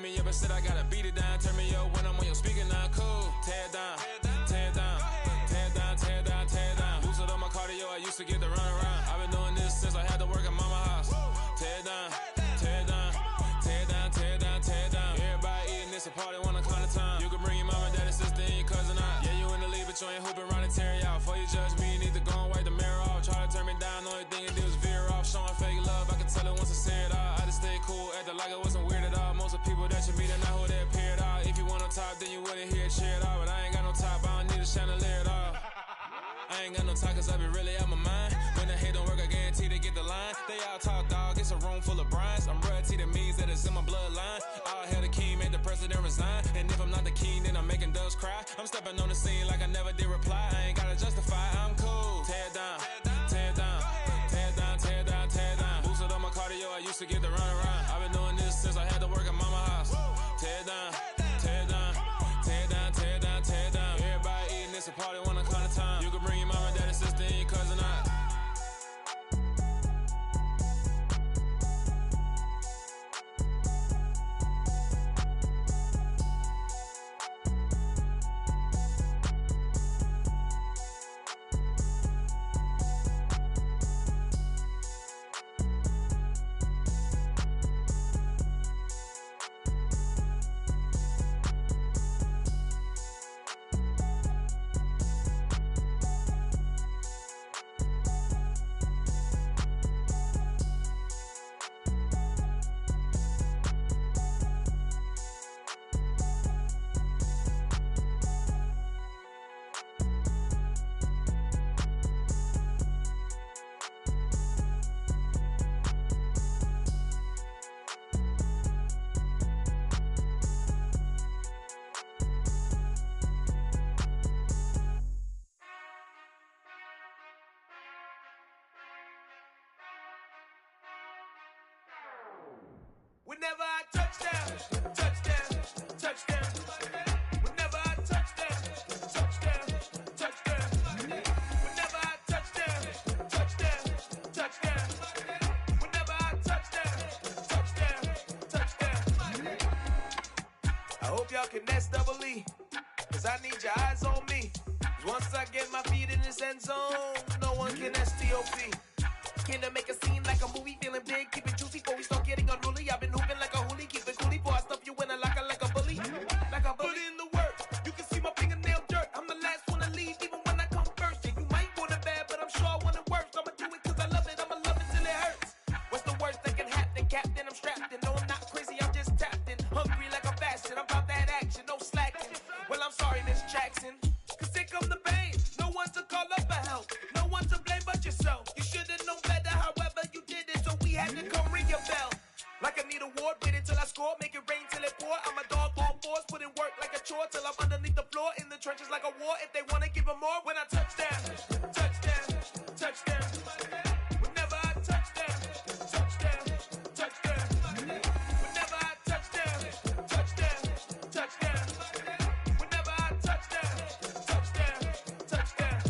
turn me up and said I gotta beat it down. Turn me up when I'm on your speaker now, cool. Tear it down, tear it down, tear it down, tear it down, tear it down. Boost it on my cardio, I used to get the run around. I've been doing this since I had to work at mama house. Tear it down, tear it down, tear it down, tear it down, tear it down. Everybody eating this, a party, one kind of time. You can bring your mama, daddy, sister, and your cousin out. Yeah, you in the league, but you ain't hooping around and tear out. Before you judge me, you need to go and wipe the mirror off. Try to turn me down, only thing you did was veer off. Showing fake love, I can tell it once I say it all. I just stay cool, acting like it wasn't weird at all. Most of the people that you meet are not who they appear at all. If you want on top, then you wouldn't hear it cheer at all. But I ain't got no top, I don't need a chandelier at all. I ain't got no talk, cause I be really out my mind. When the hate don't work, I guarantee they get the line. They all talk, dog, it's a room full of brines. I'm royalty, that means that it's in my bloodline. All hail the king, made the president resign. And if I'm not the king, then I'm making doves cry. I'm stepping on the scene like I never did reply. I ain't gotta justify, I'm cool. Tear it down, tear it down, tear it down, tear it down, tear it down. Boosted on my cardio, I used to get the run around. I've been doing this since I had to work at mama house. Tear it down, tear it down, tear it down, tear it down, tear it down. Everybody eating this, a party, one kind of time. You can bring your mama, daddy, sister, and your cousin out. Whenever I touchdown, touchdown, touchdown. Whenever I touchdown, touchdown, touchdown. Whenever I touchdown, touchdown, touchdown. Whenever I touchdown, touchdown. I hope y'all can nest double E, cause I need your eyes on me. Cause once I get my feet in this end zone, no one can STOP. Came to make a scene like a movie, feeling big, keep it juicy before we start getting unruly. I've been hooping like a hoolie, keep it coolie before I stuff you in a locker like a bully. Like a bully. Put in the work, you can see my fingernail dirt. I'm the last one to leave, even when I come first. Yeah, you might want it bad, but I'm sure I want it worse. I'ma do it cause I love it, I'ma love it till it hurts. What's the worst that can happen? Captain, I'm strapped in. No, I'm not crazy, I'm just tapped in. Hungry like a bastard, I'm about that action, no slacking. Well, I'm sorry, Miss Jackson, cause here come the pain. No one to call up for help, no one to blame but yourself. You should've known better, however you did it, so we had to come ring your bell. Like I need a ward, wait until I score, make it rain till it pour. I'm a dog on force, put in work like a chore till I'm underneath the floor, in the trenches like a war. If they wanna give them more, when I touchdown, touchdown, touchdown. Whenever I touchdown, touchdown, touchdown. Whenever I touchdown, touchdown, touchdown. Whenever I touchdown, touchdown, touchdown.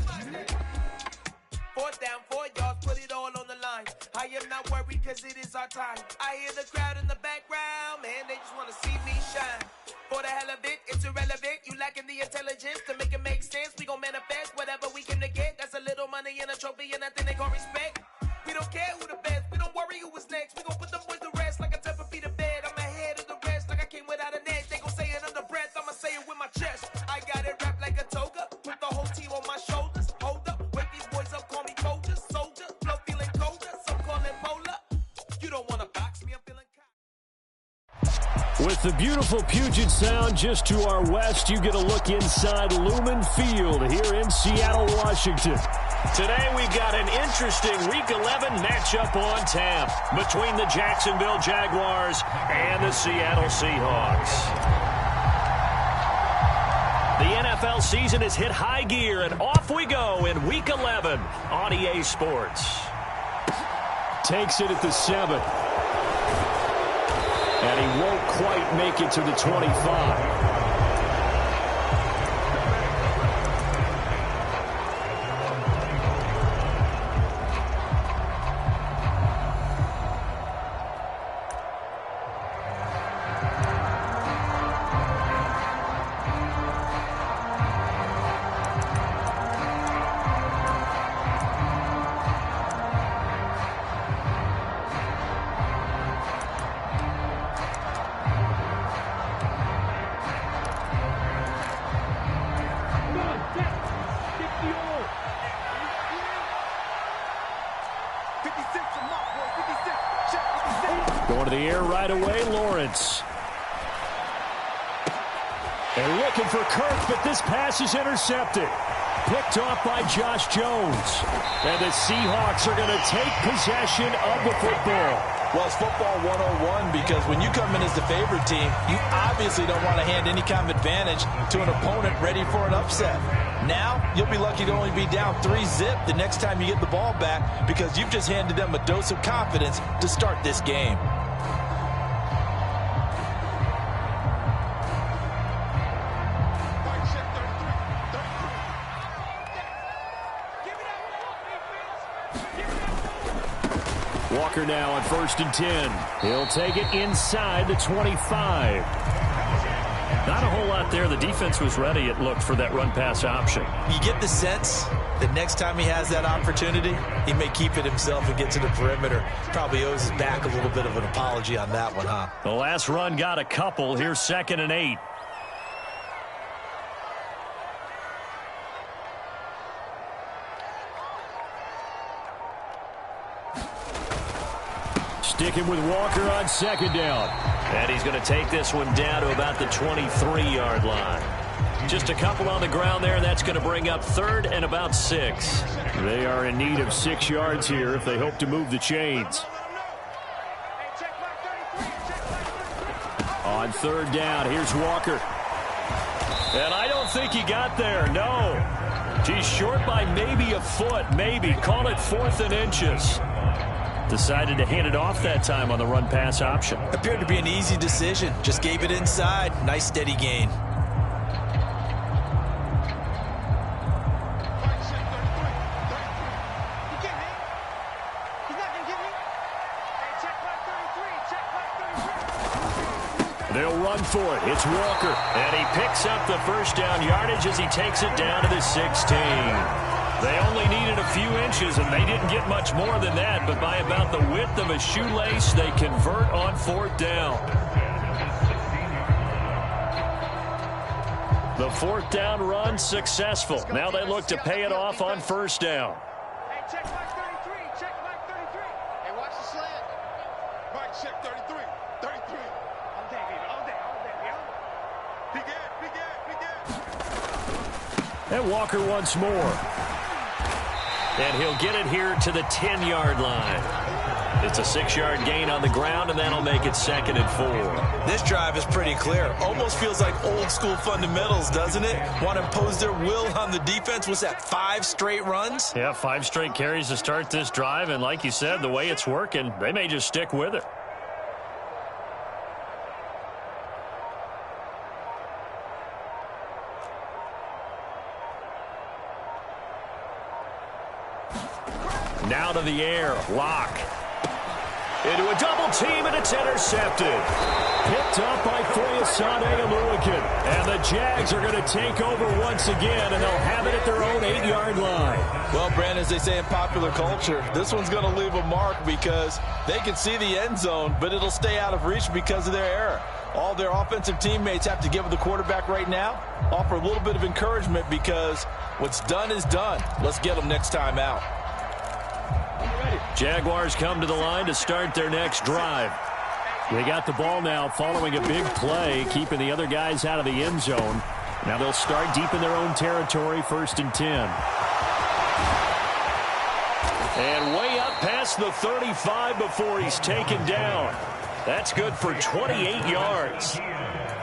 Fourth down, 4 yards, put it all on the line. I am not worried cause it is our time. I hear the crowd in the background, man, they just wanna see me shine. For the hell of it, it's irrelevant. You lacking the intelligence to make it make sense. We gon' manifest whatever we can to get. That's a little money and a trophy and nothing they gon' respect. We don't care who the best, we don't worry who was next. We gon' put them boys to rest like a Tempur-Pedic to bed. I'm ahead of the rest like I came without a net. They gon' say it under breath, I'ma say it with my chest. I got it wrapped like a toga, put the whole team on my shoulders. Hold up, wake these boys up, call me Folger, soldier. Flow feeling colder, some call it polar. You don't wanna box me, I'm feeling With the beautiful Puget Sound just to our west, you get a look inside Lumen Field here in Seattle, Washington. Today we've got an interesting Week 11 matchup on tap between the Jacksonville Jaguars and the Seattle Seahawks. The NFL season has hit high gear, and off we go in Week 11 on EA Sports. Takes it at the 7. And he won't quite make it to the 25. Going to the air right away, Lawrence. And looking for Kirk, but this pass is intercepted. Picked off by Josh Jones. And the Seahawks are going to take possession of the football. Well, it's football 101 because when you come in as the favorite team, you obviously don't want to hand any kind of advantage to an opponent ready for an upset. Now, you'll be lucky to only be down 3-zip the next time you get the ball back because you've just handed them a dose of confidence to start this game. Walker now on 1st and 10. He'll take it inside the 25. Not a whole lot there. The defense was ready, it looked, for that run-pass option. You get the sense that next time he has that opportunity, he may keep it himself and get to the perimeter. Probably owes his back a little bit of an apology on that one, huh? The last run got a couple. Here's 2nd and 8. Sticking with Walker on 2nd down. And he's going to take this one down to about the 23-yard line. Just a couple on the ground there, and that's going to bring up 3rd and about 6. They are in need of 6 yards here if they hope to move the chains. On 3rd down, here's Walker. And I don't think he got there, no. He's short by maybe a foot, maybe. Call it 4th and inches. Decided to hand it off that time on the run-pass option. Appeared to be an easy decision. Just gave it inside. Nice steady gain. They'll run for it. It's Walker. And he picks up the 1st down yardage as he takes it down to the 16. They only needed a few inches, and they didn't get much more than that. But by about the width of a shoelace, they convert on 4th down. The 4th down run successful. Now they look to pay it off on 1st down. Hey, check Mike 33. Check Mike 33. Hey, watch the slant. Mike, check 33. 33. All day, baby. All day. All day, baby. Big And Walker once more. And he'll get it here to the 10-yard line. It's a 6-yard gain on the ground, and that'll make it 2nd and 4. This drive is pretty clear. Almost feels like old-school fundamentals, doesn't it? Want to impose their will on the defense. Was that 5 straight runs? Yeah, 5 straight carries to start this drive, and like you said, the way it's working, they may just stick with it. Now to the air. Lock. Into a double team, and it's intercepted. Picked up by Foyesade Aluakin. And the Jags are going to take over once again, and they'll have it at their own 8-yard line. Well, Brandon, as they say in popular culture, this one's going to leave a mark because they can see the end zone, but it'll stay out of reach because of their error. All their offensive teammates have to give the quarterback right now, offer a little bit of encouragement because what's done is done. Let's get them next time out. Jaguars come to the line to start their next drive. They got the ball now following a big play, keeping the other guys out of the end zone. Now they'll start deep in their own territory, 1st and 10. And way up past the 35 before he's taken down. That's good for 28 yards.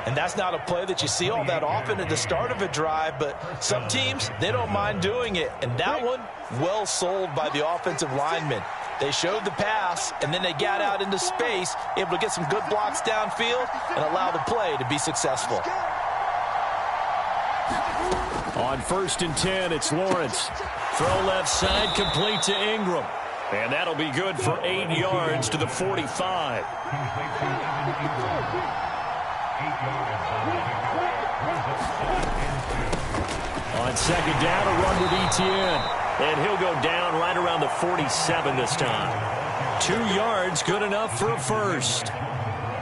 And that's not a play that you see all that often at the start of a drive, but some teams, they don't mind doing it. And that one, well sold by the offensive linemen. They showed the pass, and then they got out into space, able to get some good blocks downfield and allow the play to be successful. On 1st and 10, it's Lawrence. Throw left side, complete to Ingram. And that'll be good for 8 yards to the 45. On 2nd down, a run with Etienne. And he'll go down right around the 47 this time. 2 yards, good enough for a first.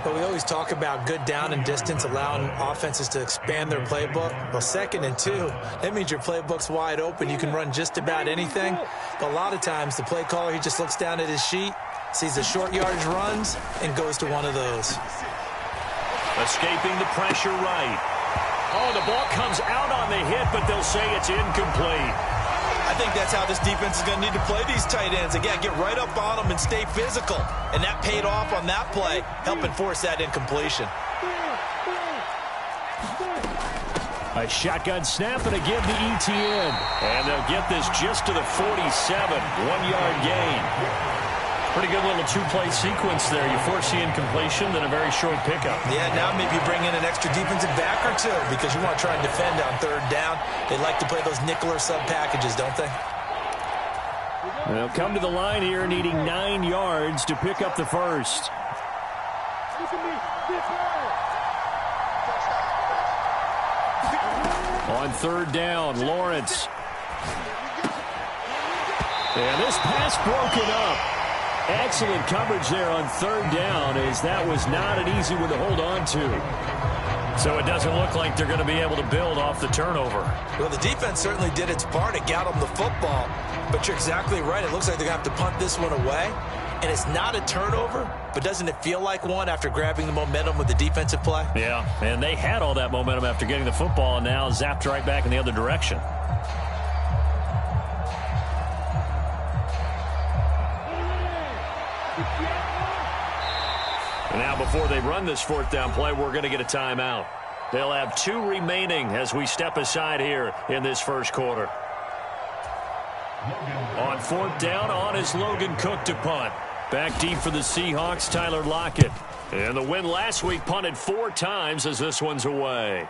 But we always talk about good down and distance, allowing offenses to expand their playbook. Well, 2nd and 2, that means your playbook's wide open. You can run just about anything. But a lot of times, the play caller, he just looks down at his sheet, sees the short yardage runs, and goes to one of those. Escaping the pressure right. Oh, the ball comes out on the hit, but they'll say it's incomplete. I think that's how this defense is going to need to play these tight ends. Again, get right up on them and stay physical. And that paid off on that play, helping force that incompletion. A shotgun snap and again to ETN. And they'll get this just to the 47. 1-yard gain. Pretty good little two-play sequence there. You force the incompletion, then a very short pickup. Yeah, now maybe bring in an extra defensive back or two because you want to try and defend on third down. They like to play those nickel or sub packages, don't they? They'll come to the line here needing 9 yards to pick up the first. On third down, Lawrence. And this pass broken up. Excellent coverage there on third down, as that was not an easy one to hold on to. So it doesn't look like they're going to be able to build off the turnover. Well, the defense certainly did its part. It got them the football. But you're exactly right. It looks like they're going to have to punt this one away. And it's not a turnover, but doesn't it feel like one after grabbing the momentum with the defensive play? Yeah, and they had all that momentum after getting the football, and now zapped right back in the other direction. And now before they run this fourth down play, we're going to get a timeout. They'll have 2 remaining as we step aside here in this first quarter. On fourth down, on is Logan Cook to punt. Back deep for the Seahawks, Tyler Lockett. And the win last week punted 4 times as this one's away.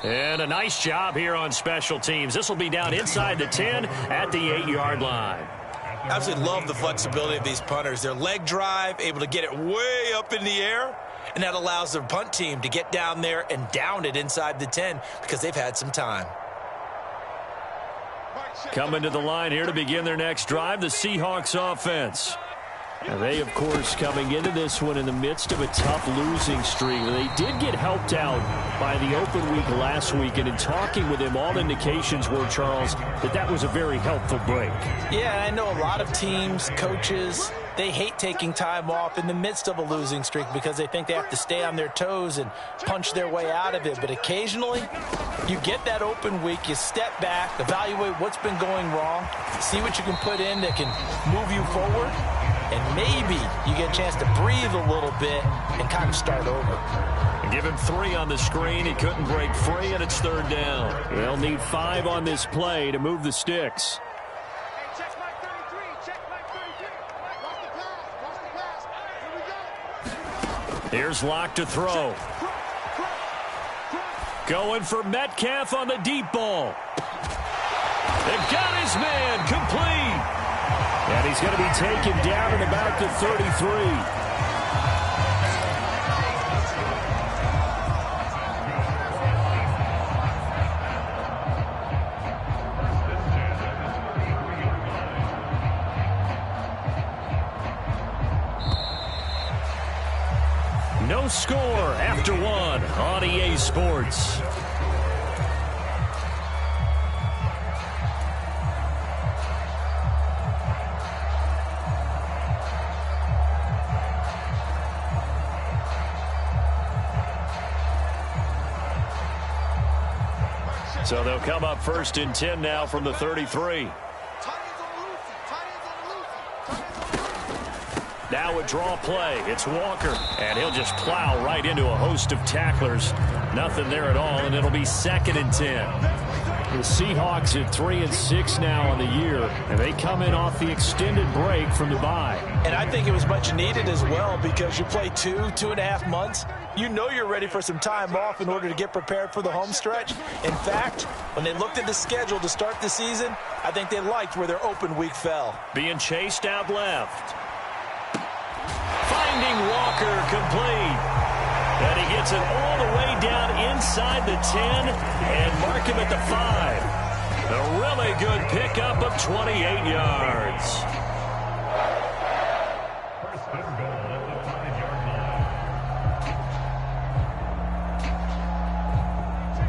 And a nice job here on special teams. This will be down inside the 10 at the 8-yard line. Absolutely love the flexibility of these punters. Their leg drive, able to get it way up in the air, and that allows their punt team to get down there and down it inside the 10 because they've had some time. Coming to the line here to begin their next drive, the Seahawks offense. And they, of course, coming into this one in the midst of a tough losing streak. They did get helped out by the open week last week, and in talking with him, all indications were, Charles, that was a very helpful break. Yeah, I know a lot of teams, coaches, they hate taking time off in the midst of a losing streak because they think they have to stay on their toes and punch their way out of it. But occasionally, you get that open week, you step back, evaluate what's been going wrong, see what you can put in that can move you forward, and maybe you get a chance to breathe a little bit and kind of start over. Give him 3 on the screen. He couldn't break free, and it's third down. They'll need 5 on this play to move the sticks. Here's Locke to throw. Going for Metcalf on the deep ball. They've got his man complete. And he's going to be taken down at about the 33. No score after 1 on EA Sports. So they'll come up first and 10 now from the 33. Now a draw play. It's Walker, and he'll just plow right into a host of tacklers. Nothing there at all, and it'll be 2nd and 10. The Seahawks at 3-6 now on the year, and they come in off the extended break from the bye. And I think it was much needed as well because you play 2.5 months. You know you're ready for some time off in order to get prepared for the home stretch. In fact, when they looked at the schedule to start the season, I think they liked where their open week fell. Being chased out left. Finding Walker complete. And he gets it all the way down inside the 10 and mark him at the 5. A really good pickup of 28 yards.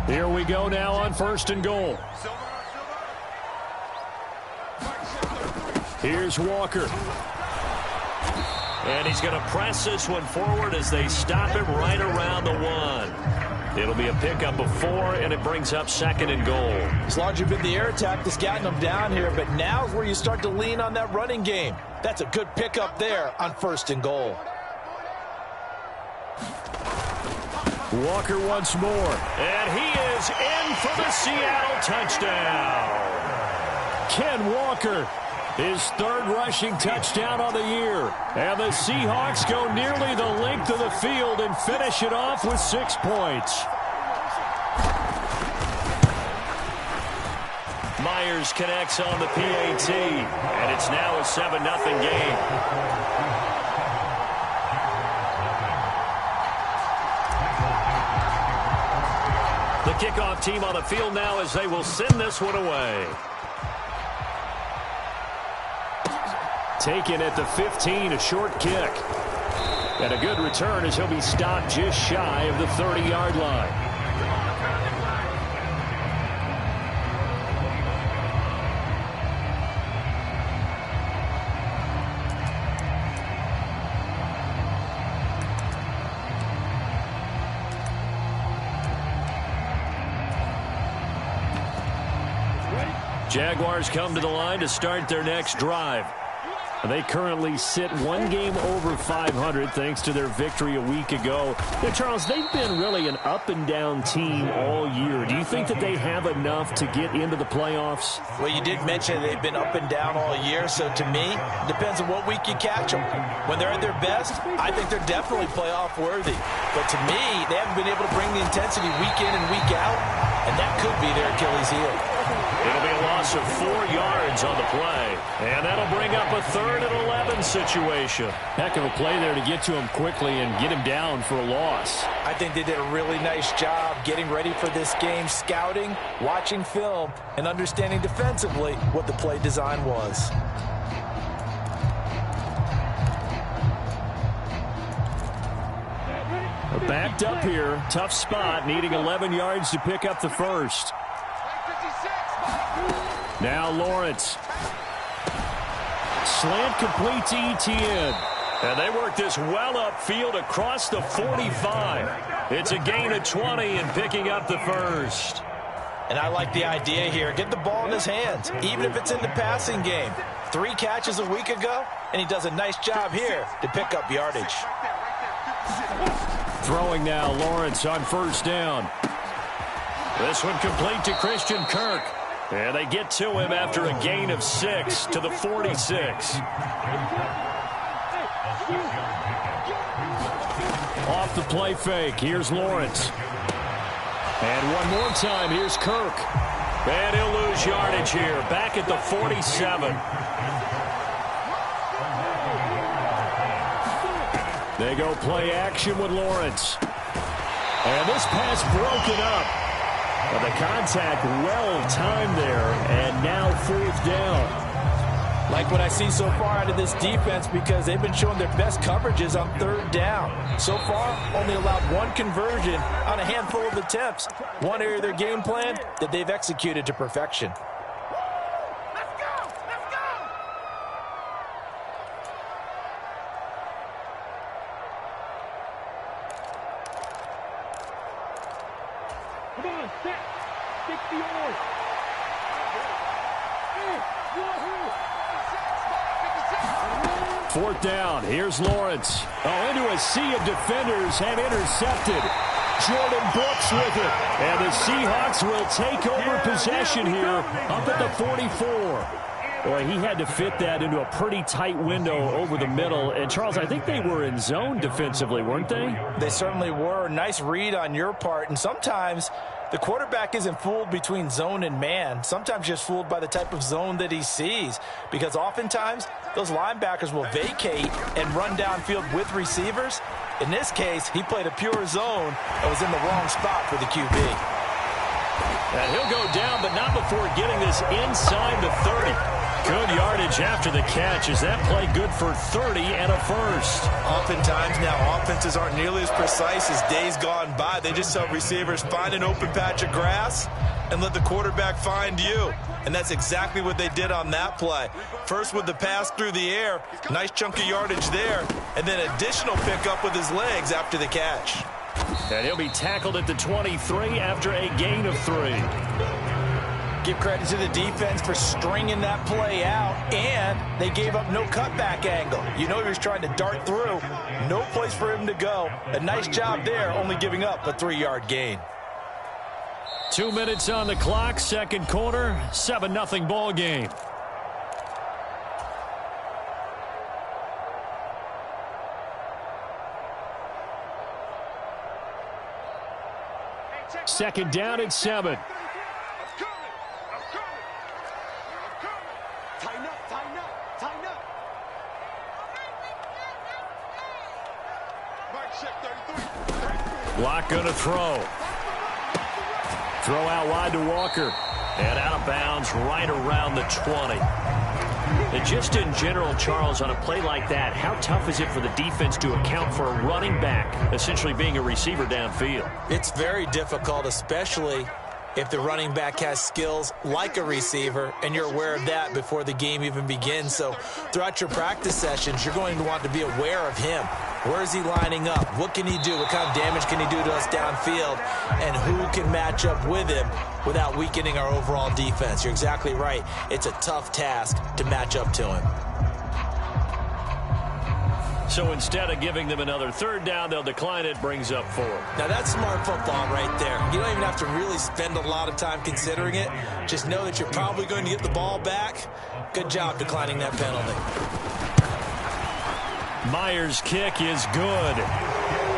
Here we go now on 1st and goal. Here's Walker. And he's going to press this one forward as they stop him right around the 1. It'll be a pickup of 4, and it brings up 2nd and goal. It's largely been the air attack that's gotten them down here, but now's where you start to lean on that running game. That's a good pickup there on 1st and goal. Walker once more, and he is in for the Seattle touchdown. Ken Walker, his 3rd rushing touchdown on the year. And the Seahawks go nearly the length of the field and finish it off with 6 points. Myers connects on the PAT, and it's now a 7-0 game. The kickoff team on the field now as they will send this one away. Taken at the 15, a short kick. And a good return as he'll be stopped just shy of the 30-yard line. Jaguars come to the line to start their next drive. They currently sit 1 game over 500 thanks to their victory a week ago. Now, Charles, they've been really an up-and-down team all year. Do you think that they have enough to get into the playoffs? Well, you did mention they've been up and down all year, so to me, it depends on what week you catch them. When they're at their best, I think they're definitely playoff worthy. But to me, they haven't been able to bring the intensity week in and week out, and that could be their Achilles heel. It'll be a loss of 4 yards on the play. And that'll bring up a 3rd and 11 situation. Heck of a play there to get to him quickly and get him down for a loss. I think they did a really nice job getting ready for this game, scouting, watching film, and understanding defensively what the play design was. Backed up here, tough spot, needing 11 yards to pick up the 1st. Now Lawrence. Slant complete to Etienne. And they work this well upfield across the 45. It's a gain of 20 and picking up the 1st. And I like the idea here. Get the ball in his hands, even if it's in the passing game. 3 catches a week ago, and he does a nice job here to pick up yardage. Throwing now, Lawrence on 1st down. This one complete to Christian Kirk. And they get to him after a gain of 6 to the 46. Off the play fake, here's Lawrence. And one more time, here's Kirk. And he'll lose yardage here, back at the 47. They go play action with Lawrence. And this pass broken up. But the contact well-timed there, and now 4th down. Like what I see so far out of this defense because they've been showing their best coverages on 3rd down. So far, only allowed 1 conversion on a handful of attempts. One area of their game plan that they've executed to perfection. Come on, set. Stick the oars. 4th down. Here's Lawrence. Oh, into a sea of defenders and intercepted. Jordan Brooks with it. And the Seahawks will take over possession here up at the 44. Boy, he had to fit that into a pretty tight window over the middle. And, Charles, I think they were in zone defensively, weren't they? They certainly were. Nice read on your part. And sometimes the quarterback isn't fooled between zone and man. Sometimes just fooled by the type of zone that he sees. Because oftentimes those linebackers will vacate and run downfield with receivers. In this case, he played a pure zone and was in the wrong spot for the QB. And he'll go down, but not before getting this inside the 30. Good yardage after the catch. Is that play good for 30 and a 1st? Oftentimes now, offenses aren't nearly as precise as days gone by. They just tell receivers, find an open patch of grass and let the quarterback find you. and that's exactly what they did on that play. First with the pass through the air, nice chunk of yardage there, and then additional pickup with his legs after the catch. And he'll be tackled at the 23 after a gain of 3. Give credit to the defense for stringing that play out, and they gave up no cutback angle. You know he was trying to dart through. No place for him to go. A nice job there, only giving up a 3-yard gain. 2 minutes on the clock, second quarter, 7-0 ball game. Second down at 7. Block going to throw. Throw out wide to Walker. And out of bounds right around the 20. And just in general, Charles, on a play like that, how tough is it for the defense to account for a running back essentially being a receiver downfield? It's very difficult, especially if the running back has skills like a receiver, and you're aware of that before the game even begins. So throughout your practice sessions, you're going to want to be aware of him. Where is he lining up? What can he do? What kind of damage can he do to us downfield? And who can match up with him without weakening our overall defense? You're exactly right. It's a tough task to match up to him. So instead of giving them another third down, they'll decline it, brings up 4. Now that's smart football right there. You don't even have to really spend a lot of time considering it. Just know that you're probably going to get the ball back. Good job declining that penalty. Myers' kick is good.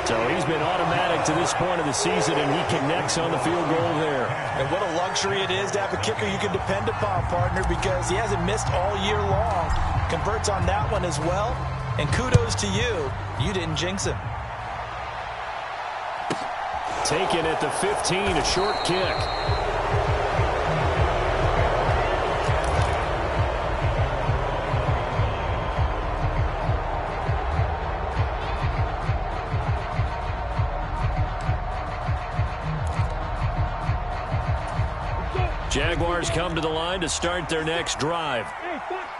So he's been automatic to this point of the season, and he connects on the field goal there. And what a luxury it is to have a kicker you can depend upon, partner, because he hasn't missed all year long. Converts on that one as well. And kudos to you. You didn't jinx him. Taken at the 15, a short kick. Jaguars come to the line to start their next drive.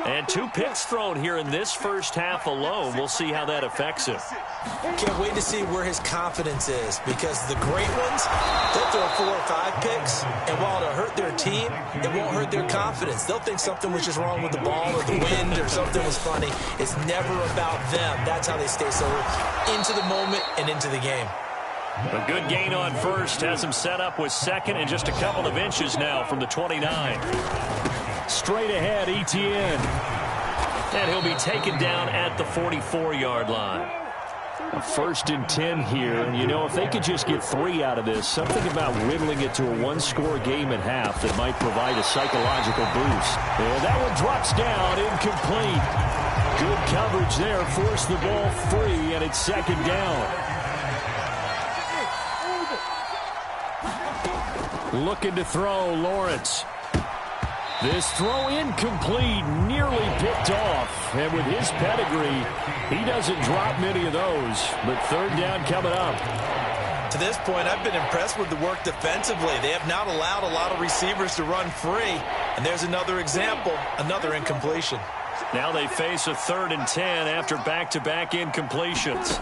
And 2 picks thrown here in this first half alone. We'll see how that affects him. Can't wait to see where his confidence is, because the great ones, they'll throw 4 or 5 picks, and while it'll hurt their team, it won't hurt their confidence. They'll think something was just wrong with the ball or the wind or something was funny. It's never about them. That's how they stay so into the moment and into the game. A good gain on first has him set up with second and just a couple of inches now from the 29. Straight ahead, Etienne. And he'll be taken down at the 44-yard line. A 1st and 10 here. And, you know, if they could just get 3 out of this, something about whittling it to a 1-score game at half that might provide a psychological boost. And that one drops down, incomplete. Good coverage there, forced the ball free, and it's 2nd down. Looking to throw, Lawrence. This throw incomplete, nearly picked off. And with his pedigree, he doesn't drop many of those. But 3rd down coming up. To this point, I've been impressed with the work defensively. They have not allowed a lot of receivers to run free. And there's another example, another incompletion. Now they face a 3rd and 10 after back-to-back incompletions.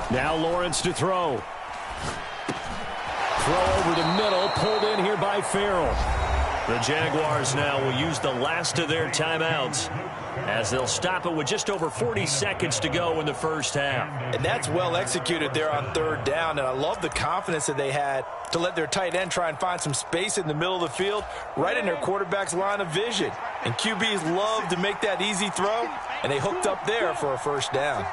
Now Lawrence to throw. Throw over the middle, pulled in here by Farrell. The Jaguars now will use the last of their timeouts as they'll stop it with just over 40 seconds to go in the first half. And that's well executed there on 3rd down, and I love the confidence that they had to let their tight end try and find some space in the middle of the field, right in their quarterback's line of vision. And QBs love to make that easy throw, and they hooked up there for a 1st down.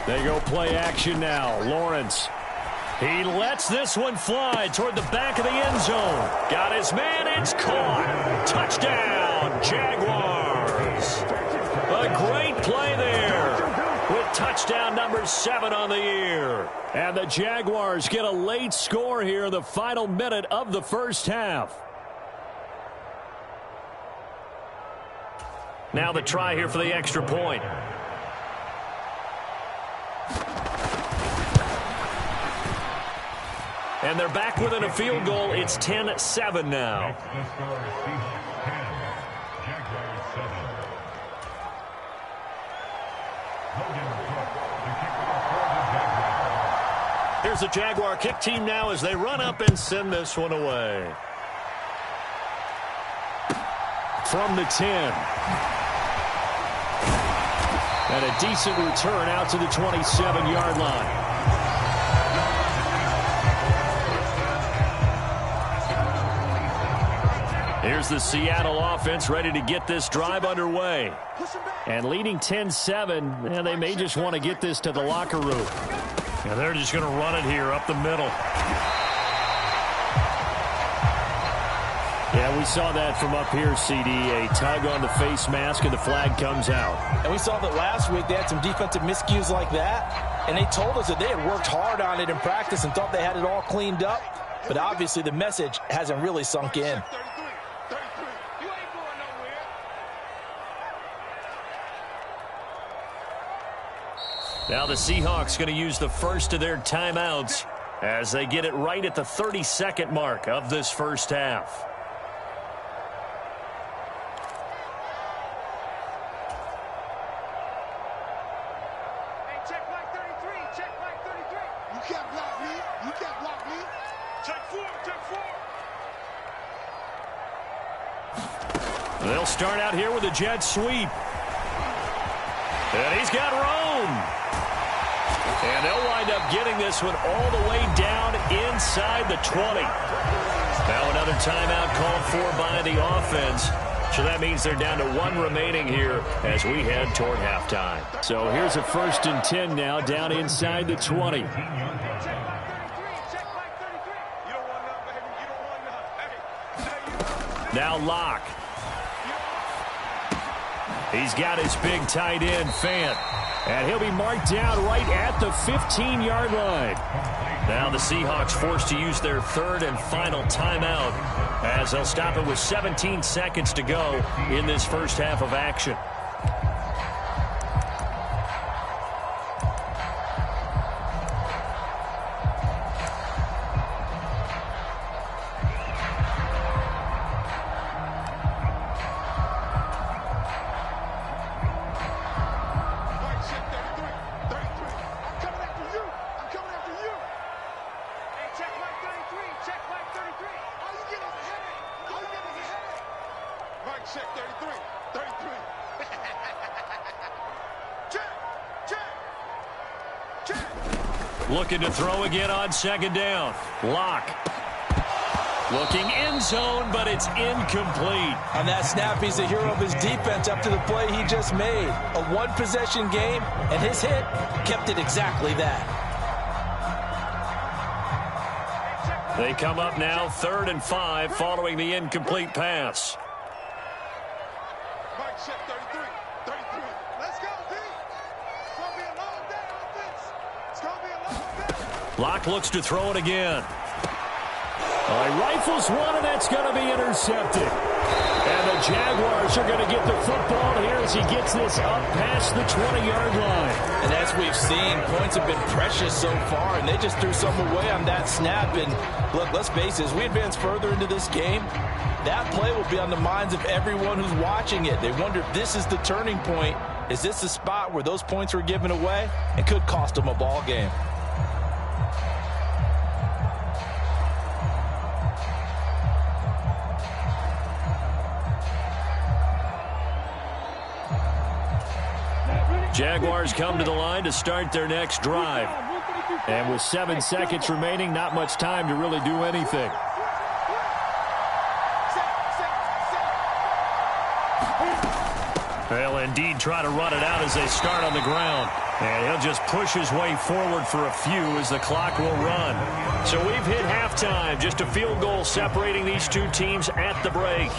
They go play action now. Lawrence. He lets this one fly toward the back of the end zone. Got his man. It's caught. Touchdown, Jaguars. A great play there with touchdown number 7 on the year. And the Jaguars get a late score here in the final minute of the first half. Now the try here for the extra point. And they're back within a field goal. It's 10-7 now. Here's the Jaguar kick team now as they run up and send this one away. From the 10. And a decent return out to the 27-yard line. Here's the Seattle offense ready to get this drive underway. And leading 10-7, and they may just want to get this to the locker room. And they're just going to run it here up the middle. Yeah, we saw that from up here, CD. A tug on the face mask, and the flag comes out. And we saw that last week they had some defensive miscues like that. And they told us that they had worked hard on it in practice and thought they had it all cleaned up. But obviously the message hasn't really sunk in. Now the Seahawks going to use the first of their timeouts as they get it right at the 30-second mark of this first half. Hey, check flag 33. Check flag 33. You can't block me. You can't block me. Check 4. Check 4. They'll start out here with a jet sweep. And he's got room. And they'll wind up getting this one all the way down inside the 20. Now another timeout called for by the offense. So that means they're down to 1 remaining here as we head toward halftime. So here's a 1st and 10 now down inside the 20. Now Locke. He's got his big tight end, Fant. And he'll be marked down right at the 15-yard line. Now the Seahawks forced to use their 3rd and final timeout as they'll stop it with 17 seconds to go in this first half of action. Looking to throw again on 2nd down. Locke. Looking end zone, but it's incomplete. On that snap, he's the hero of his defense up to the play he just made. A 1-possession game, and his hit kept it exactly that. They come up now 3rd and 5 following the incomplete pass. Mike, check 33. 33. Let's go, D. It's going to be a long day, offense. It's going to be a long day. Locke looks to throw it again. He rifles one, and that's going to be intercepted. And the Jaguars are going to get the football here as he gets this up past the 20-yard line. And as we've seen, points have been precious so far, and they just threw some away on that snap. And look, let's face it, as we advance further into this game, that play will be on the minds of everyone who's watching it. They wonder if this is the turning point. Is this the spot where those points were given away? It could cost them a ball game. Jaguars come to the line to start their next drive. And with 7 seconds remaining, not much time to really do anything. They'll indeed try to run it out as they start on the ground. And he'll just push his way forward for a few as the clock will run. So we've hit halftime. Just a field goal separating these two teams at the break.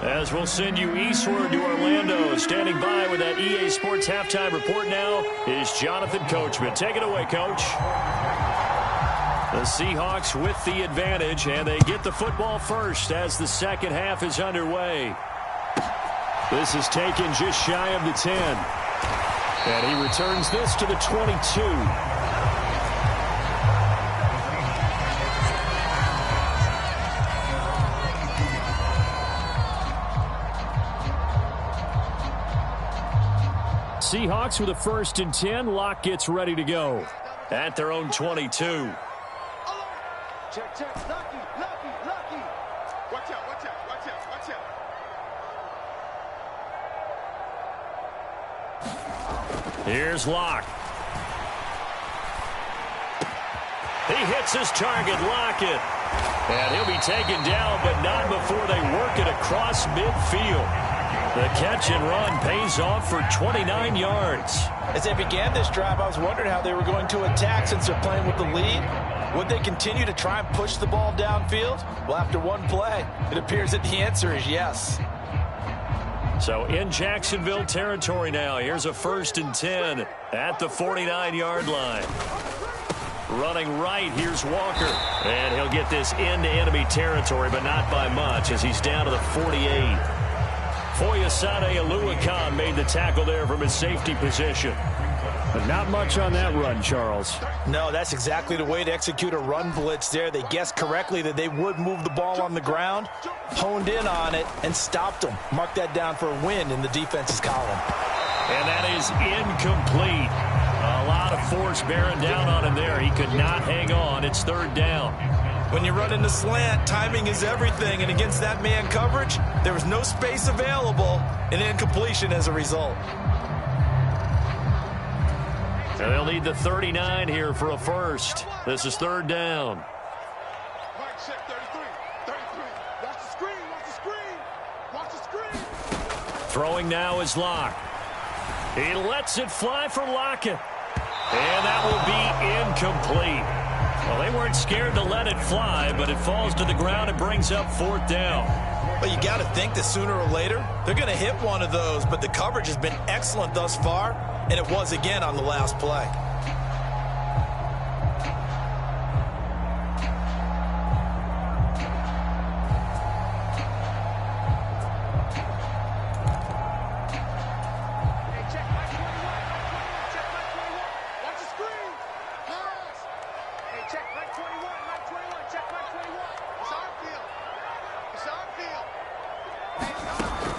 As we'll send you eastward to Orlando. Standing by with that EA Sports halftime report now is Jonathan Coachman. Take it away, Coach. The Seahawks with the advantage, and they get the football first as the second half is underway. This is taken just shy of the 10. And he returns this to the 22. Seahawks with a 1st and 10. Locke gets ready to go at their own 22. Check, lucky. Watch out. Here's Locke. He hits his target, Lockett. And he'll be taken down, but not before they work it across midfield. The catch and run pays off for 29 yards. As they began this drive, I was wondering how they were going to attack since they're playing with the lead. Would they continue to try and push the ball downfield? Well, after one play, it appears that the answer is yes. So in Jacksonville territory now, here's a 1st and 10 at the 49-yard line. Running right, here's Walker. And he'll get this into enemy territory, but not by much as he's down to the 48. Foyesade Oluwakan made the tackle there from his safety position. But not much on that run, Charles. No, that's exactly the way to execute a run blitz there. They guessed correctly that they would move the ball on the ground, honed in on it, and stopped them. Mark that down for a win in the defense's column. And that is incomplete. A lot of force bearing down on him there. He could not hang on. It's 3rd down. When you run in the slant, timing is everything, and against that man coverage, there was no space available, and incompletion as a result. And they'll need the 39 here for a first. This is 3rd down. Throwing now is Locke. He lets it fly for Lockett. And that will be incomplete. Well, they weren't scared to let it fly, but it falls to the ground and brings up 4th down. Well, you got to think that sooner or later, they're going to hit one of those, but the coverage has been excellent thus far, and it was again on the last play.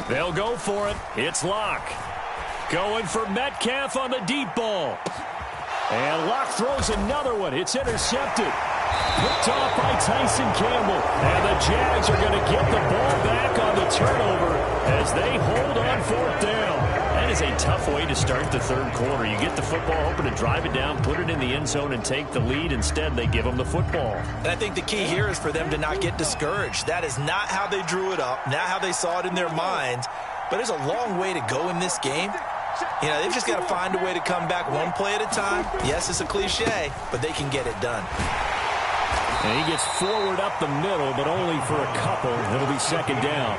They'll go for it. It's Locke. Going for Metcalf on the deep ball. And Locke throws another one. It's intercepted. Picked off by Tyson Campbell. And the Jags are going to get the ball back on the turnover as they hold on 4th down. That is a tough way to start the 3rd quarter. You get the football, hoping to drive it down, put it in the end zone, and take the lead. Instead, they give them the football. And I think the key here is for them to not get discouraged. That is not how they drew it up, not how they saw it in their minds. But there's a long way to go in this game. You know, they've just got to find a way to come back one play at a time. Yes, it's a cliche, but they can get it done. And he gets forward up the middle, but only for a couple. It'll be 2nd down.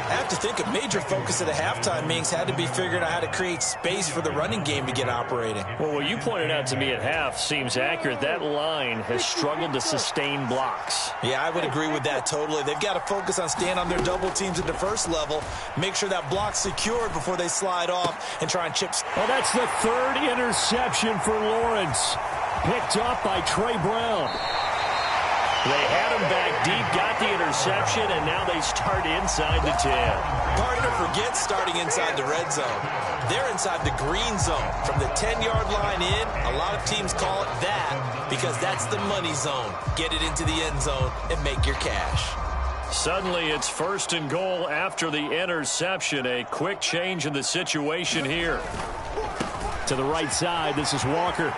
I have to think a major focus at the halftime meetings had to be figuring out how to create space for the running game to get operating. Well, what you pointed out to me at half seems accurate. That line has struggled to sustain blocks. Yeah, I would agree with that totally. They've got to focus on staying on their double teams at the first level, make sure that block's secured before they slide off and try and chip. Well, that's the 3rd interception for Lawrence. Picked up by Trey Brown. They had him back deep, got the interception, and now they start inside the 10. Partner forgets starting inside the red zone. They're inside the green zone. From the 10-yard line in, a lot of teams call it that because that's the money zone. Get it into the end zone and make your cash. Suddenly, it's 1st and goal after the interception. A quick change in the situation here. To the right side, this is Walker.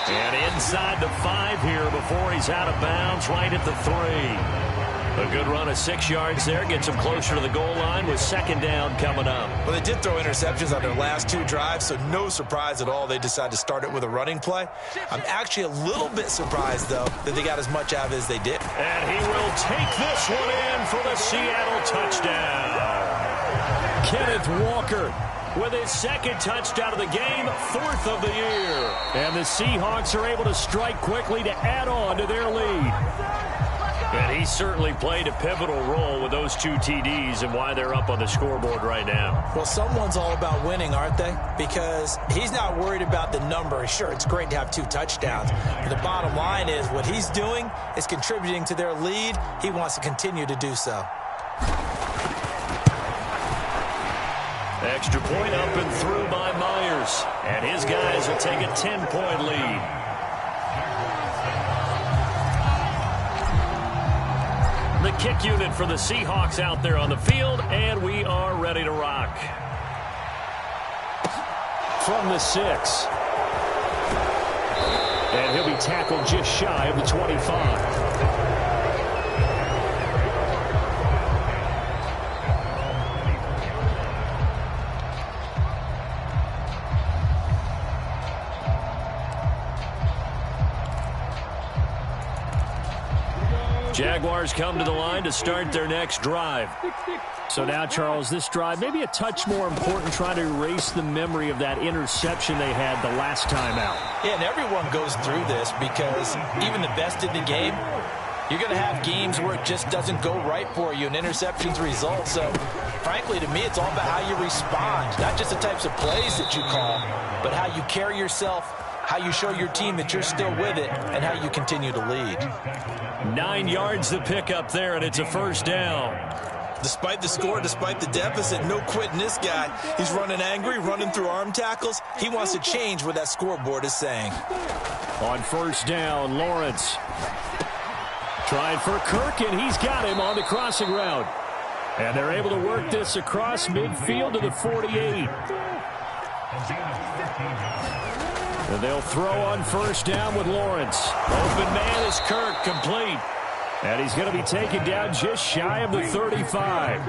And inside the 5 here before he's out of bounds right at the 3. A good run of 6 yards there. Gets him closer to the goal line with 2nd down coming up. Well, they did throw interceptions on their last 2 drives, so no surprise at all they decided to start it with a running play. I'm actually a little bit surprised, though, that they got as much out of it as they did. And he will take this one in for the Seattle touchdown. Kenneth Walker with his 2nd touchdown of the game, 4th of the year. And the Seahawks are able to strike quickly to add on to their lead. And he certainly played a pivotal role with those 2 TDs and why they're up on the scoreboard right now. Well, someone's all about winning, aren't they? Because he's not worried about the number. Sure, it's great to have 2 touchdowns. But the bottom line is what he's doing is contributing to their lead. He wants to continue to do so. Extra point up and through by Myers. And his guys will take a 10-point lead. The kick unit for the Seahawks out there on the field, and we are ready to rock. From the 6. And he'll be tackled just shy of the 25. Jaguars come to the line to start their next drive. So now, Charles, this drive maybe a touch more important, trying to erase the memory of that interception they had the last time out. Yeah, and everyone goes through this because even the best in the game, you're going to have games where it just doesn't go right for you and interceptions result. So, frankly, to me, it's all about how you respond, not just the types of plays that you call, but how you carry yourself, how you show your team that you're still with it, and how you continue to lead. 9 yards the pickup there, and it's a first down. Despite the score, despite the deficit, no quitting this guy. He's running angry, running through arm tackles. He wants to change what that scoreboard is saying. On first down, Lawrence. Trying for Kirk, and he's got him on the crossing route. And they're able to work this across midfield to the 48. And they'll throw on first down with Lawrence. Open man is Kirk, complete. And he's going to be taken down just shy of the 35.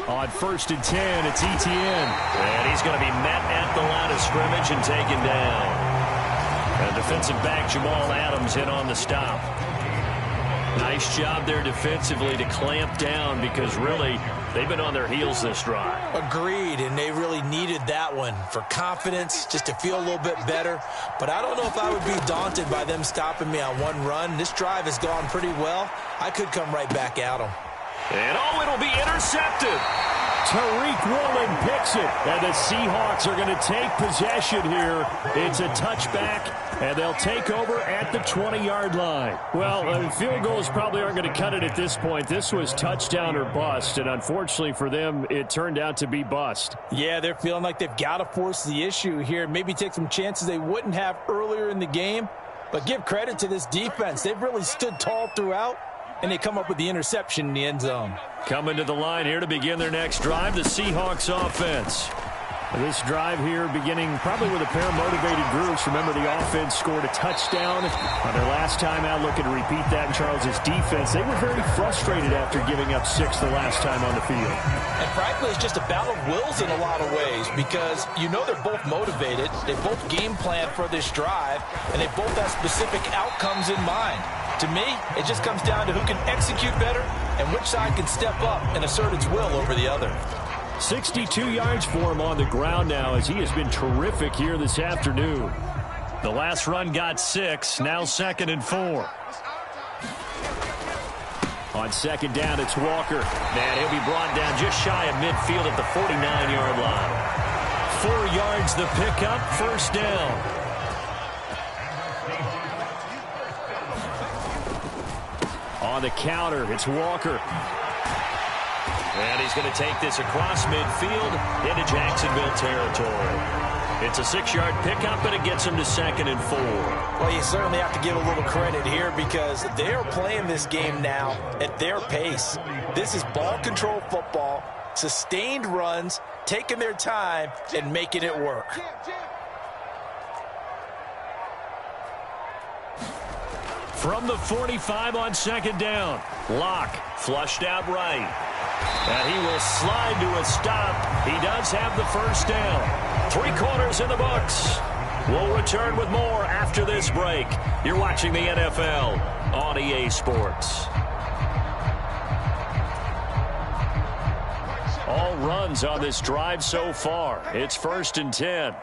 On first and 10, it's ETN. And he's going to be met at the line of scrimmage and taken down. And defensive back Jamal Adams in on the stop. Nice job there defensively to clamp down, because really they've been on their heels this drive. Agreed, and they really needed that one for confidence, just to feel a little bit better. But I don't know if I would be daunted by them stopping me on one run. This drive has gone pretty well. I could come right back at them. And it'll be intercepted. Tariq Woolen picks it, and the Seahawks are going to take possession here. It's a touchback, and they'll take over at the 20-yard line. Well, field goals probably aren't going to cut it at this point. This was touchdown or bust, and unfortunately for them, it turned out to be bust. Yeah, they're feeling like they've got to force the issue here, maybe take some chances they wouldn't have earlier in the game. But give credit to this defense. They've really stood tall throughout, and they come up with the interception in the end zone. Coming to the line here to begin their next drive, the Seahawks offense. This drive here beginning probably with a pair of motivated groups. Remember, the offense scored a touchdown on their last time out, looking to repeat that in Charles's defense. They were very frustrated after giving up 6 the last time on the field. And frankly, it's just a battle of wills in a lot of ways, because you know they're both motivated. They both game plan for this drive, and they both have specific outcomes in mind. To me, it just comes down to who can execute better and which side can step up and assert its will over the other. 62 yards for him on the ground now, as he has been terrific here this afternoon. The last run got 6, now 2nd and 4. On second down, it's Walker. And he'll be brought down just shy of midfield at the 49-yard line. 4 yards the pickup, first down. On the counter, it's Walker. And he's going to take this across midfield into Jacksonville territory. It's a 6-yard pickup, and it gets him to 2nd and 4. Well, you certainly have to give a little credit here, because they are playing this game now at their pace. This is ball control football, sustained runs, taking their time, and making it work. From the 45 on second down, Locke flushed out right. And he will slide to a stop. He does have the first down. 3 quarters in the books. We'll return with more after this break. You're watching the NFL on EA Sports. All runs on this drive so far. It's 1st and 10.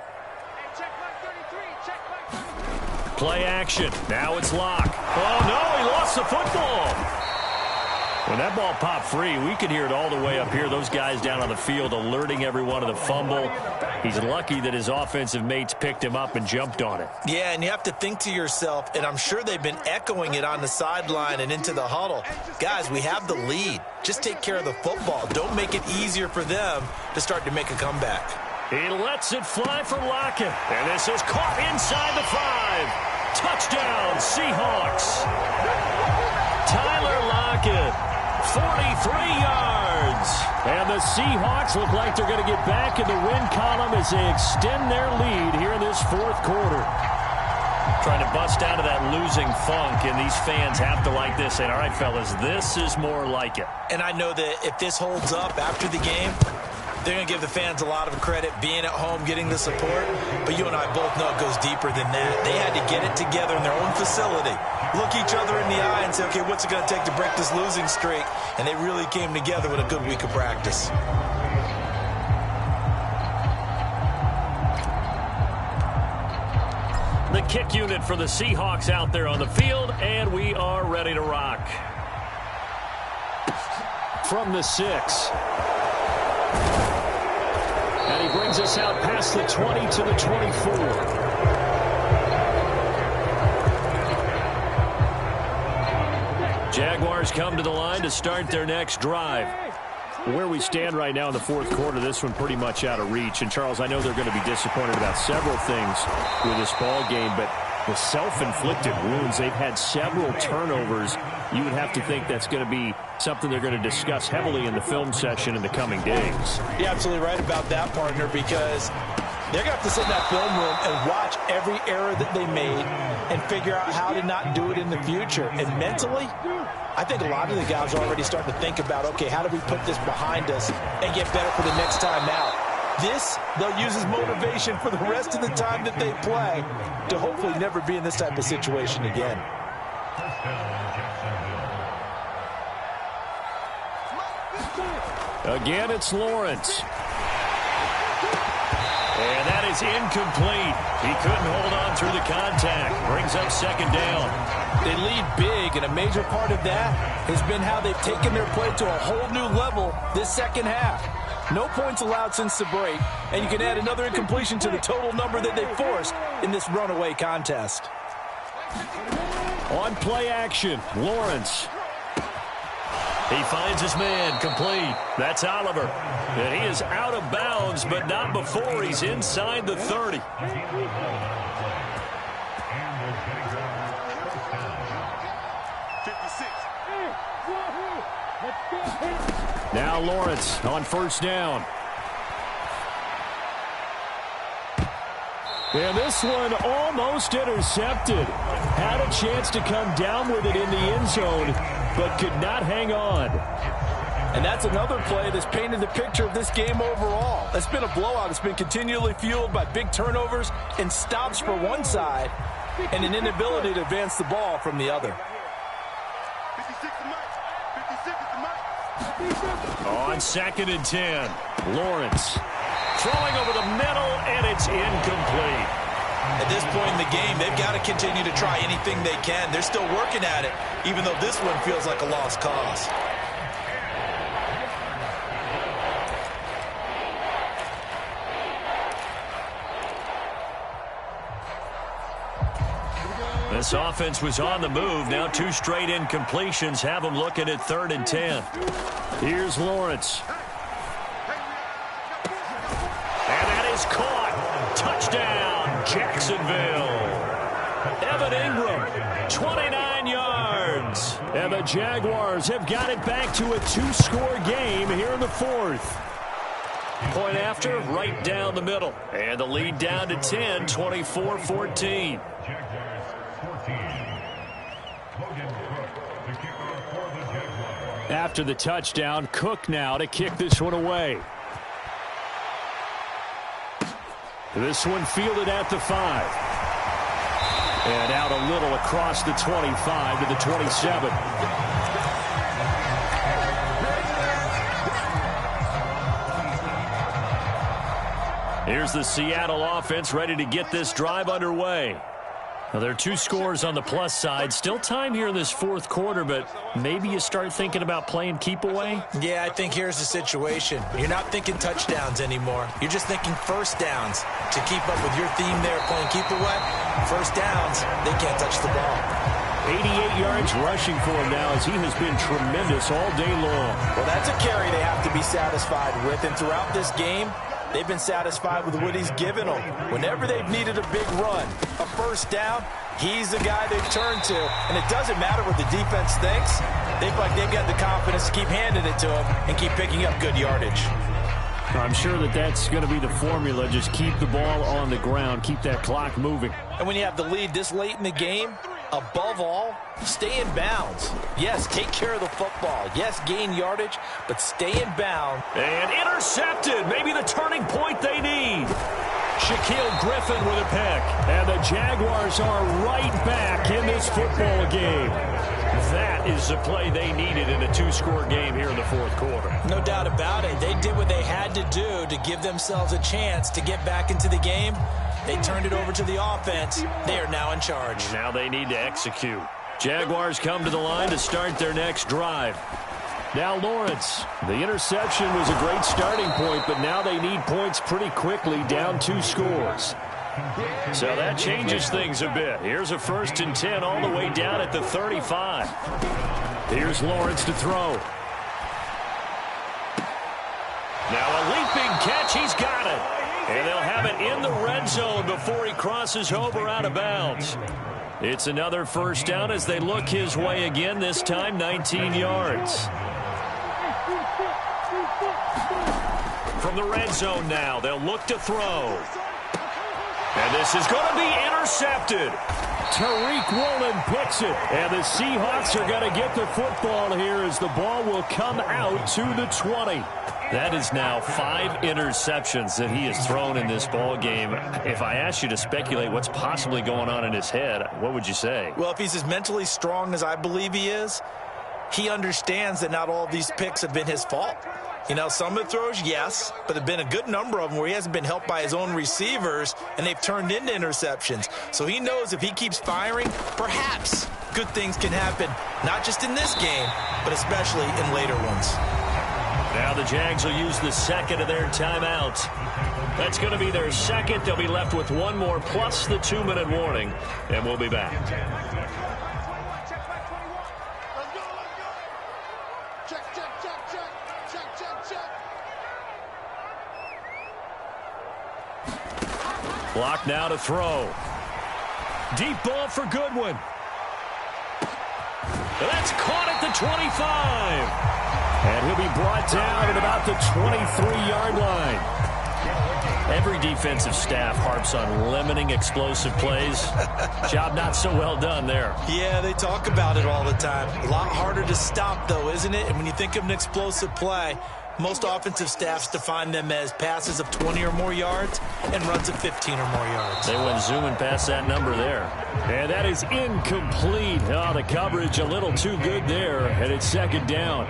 Play action. Now it's Locke. Oh, no, he lost the football. When that ball popped free, we could hear it all the way up here. Those guys down on the field alerting everyone of the fumble. He's lucky that his offensive mates picked him up and jumped on it. Yeah, and you have to think to yourself, and I'm sure they've been echoing it on the sideline and into the huddle. Guys, we have the lead. Just take care of the football. Don't make it easier for them to start to make a comeback. He lets it fly for Lockett. And this is caught inside the 5. Touchdown, Seahawks. Tyler Lockett, 43 yards. And the Seahawks look like they're going to get back in the win column as they extend their lead here in this fourth quarter. Trying to bust out of that losing funk, and these fans have to like this. And all right, fellas, this is more like it. And I know that if this holds up after the game, they're going to give the fans a lot of credit being at home, getting the support. But you and I both know it goes deeper than that. They had to get it together in their own facility, look each other in the eye and say, okay, what's it going to take to break this losing streak? And they really came together with a good week of practice. The kick unit for the Seahawks out there on the field, and we are ready to rock. From the 6. And he brings us out past the 20 to the 24. Jaguars come to the line to start their next drive. Where we stand right now in the fourth quarter, this one pretty much out of reach. And, Charles, I know they're going to be disappointed about several things with this ball game, but the self-inflicted wounds, they've had several turnovers. You would have to think that's going to be something they're going to discuss heavily in the film session in the coming days. You're absolutely right about that, partner, because they're going to have to sit in that film room and watch every error that they made and figure out how to not do it in the future. And mentally, I think a lot of the guys are already starting to think about, okay, how do we put this behind us and get better for the next time out? This, they'll use as motivation for the rest of the time that they play to hopefully never be in this type of situation again. Again, it's Lawrence. And that is incomplete. He couldn't hold on through the contact. Brings up second down. They lead big, and a major part of that has been how they've taken their play to a whole new level this second half. No points allowed since the break, and you can add another incompletion to the total number that they forced in this runaway contest. On play action, Lawrence. He finds his man, complete. That's Oliver. And he is out of bounds, but not before he's inside the 30. Now Lawrence on first down. And this one almost intercepted. Had a chance to come down with it in the end zone, but could not hang on. And that's another play that's painted the picture of this game overall. It's been a blowout. It's been continually fueled by big turnovers and stops for one side and an inability to advance the ball from the other. On 2nd and 10, Lawrence throwing over the middle, and it's incomplete. At this point in the game, they've got to continue to try anything they can. They're still working at it, even though this one feels like a lost cause. This offense was on the move. Now 2 straight incompletions have them looking at 3rd and 10. Here's Lawrence. And that is caught. Touchdown, Jacksonville. Evan Ingram, 29 yards. And the Jaguars have got it back to a 2-score game here in the 4th. Point after, right down the middle. And the lead down to 10, 24-14. After the touchdown, Cook now to kick this one away. This one fielded at the 5. And out a little across the 25 to the 27. Here's the Seattle offense ready to get this drive underway. Well, there are 2 scores on the plus side. Still time here in this fourth quarter, but maybe you start thinking about playing keep away? Yeah, I think here's the situation. You're not thinking touchdowns anymore. You're just thinking first downs. To keep up with your theme there, playing keep away, first downs, they can't touch the ball. 88 yards rushing for him now as he has been tremendous all day long. Well, that's a carry they have to be satisfied with, and throughout this game, they've been satisfied with what he's given them. Whenever they've needed a big run, a first down, he's the guy they've turned to. And it doesn't matter what the defense thinks. They feel like they've got the confidence to keep handing it to him and keep picking up good yardage. I'm sure that that's going to be the formula. Just keep the ball on the ground. Keep that clock moving. And when you have the lead this late in the game, above all, stay in bounds. Yes, take care of the football. Yes, gain yardage, but stay in bounds. And intercepted. Maybe the turning point they need. Shaquille Griffin with a pick. And the Jaguars are right back in this football game. That is the play they needed in a 2-score game here in the fourth quarter. No doubt about it. They did what they had to do to give themselves a chance to get back into the game. They turned it over to the offense. They are now in charge. Now they need to execute. Jaguars come to the line to start their next drive. Now Lawrence. The interception was a great starting point, but now they need points pretty quickly, down 2 scores. So that changes things a bit. Here's a 1st and 10 all the way down at the 35. Here's Lawrence to throw. Now a leaping catch. He's got it. And they'll have it in the red zone before he crosses over out of bounds. It's another first down as they look his way again, this time 19 yards. From the red zone now, they'll look to throw. And this is going to be intercepted. Tariq Woolen picks it. And the Seahawks are going to get the football here as the ball will come out to the 20. That is now 5 interceptions that he has thrown in this ball game. If I asked you to speculate what's possibly going on in his head, what would you say? Well, if he's as mentally strong as I believe he is, he understands that not all of these picks have been his fault. You know, some of the throws, yes, but there have been a good number of them where he hasn't been helped by his own receivers, and they've turned into interceptions. So he knows if he keeps firing, perhaps good things can happen, not just in this game, but especially in later ones. Now the Jags will use the second of their timeouts. That's going to be their second. They'll be left with 1 more plus the 2-minute warning, and we'll be back. Block now to throw. Deep ball for Goodwin. That's caught at the 25. And he'll be brought down at about the 23-yard line. Every defensive staff harps on limiting explosive plays. Job not so well done there. Yeah, they talk about it all the time. A lot harder to stop, though, isn't it? And when you think of an explosive play, most offensive staffs define them as passes of 20 or more yards and runs of 15 or more yards. They went zooming past that number there. And that is incomplete. Oh, the coverage a little too good there, and it's second down.